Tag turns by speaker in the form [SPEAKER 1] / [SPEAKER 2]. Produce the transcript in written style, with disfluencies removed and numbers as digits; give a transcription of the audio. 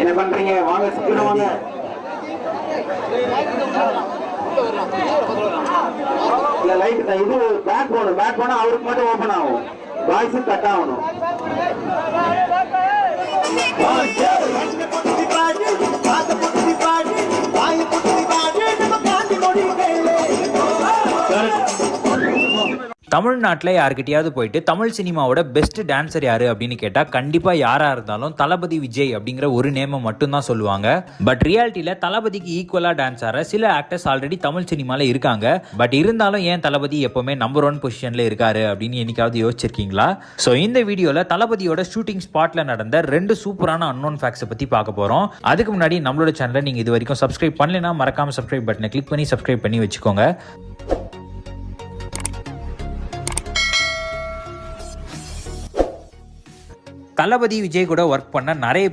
[SPEAKER 1] என்ன பண்றீங்க? வாங்க சீக்கிரம் வாங்க. இல்ல லைட் இது பேக் போனா அவருக்கு மட்டும் ஓபன் ஆகும், வாய்ஸ் கட் ஆகணும்.
[SPEAKER 2] தமிழ்நாட்டில் யார்கிட்டயாவது போயிட்டு தமிழ் சினிமாவோட பெஸ்ட் டான்சர் யாரு அப்படின்னு கேட்டால் கண்டிப்பாக யாராக இருந்தாலும் தளபதி விஜய் அப்படிங்கிற ஒரு நேமை மட்டும்தான் சொல்லுவாங்க. பட் ரியாலிட்டியில் தளபதிக்கு ஈக்குவலாக டான்ஸ் ஆடுற சில ஆக்டர்ஸ் ஆல்ரெடி தமிழ் சினிமாவில் இருக்காங்க. பட் இருந்தாலும் ஏன் தளபதி எப்போவுமே நம்பர் 1 பொசிஷனில் இருக்காரு அப்படின்னு என்னைக்காவது யோசிச்சிருக்கீங்களா? ஸோ இந்த வீடியோவில் தளபதியோட ஷூட்டிங் ஸ்பாட்டில் நடந்த 2 சூப்பரான அன்னோன் ஃபேக்ட்ஸை பற்றி பார்க்க போகிறோம். அதுக்கு முன்னாடி நம்மளோட சேனலை நீங்கள் இது வரைக்கும் சப்ஸ்கிரைப் பண்ணலைன்னா மறக்காமல் சப்ஸ்கிரைப் பட்டனை கிளிக் பண்ணி சப்ஸ்கிரைப் பண்ணி வச்சுக்கோங்க. தளபதி விஜய் கூட ஒர்க் பண்ண நிறைய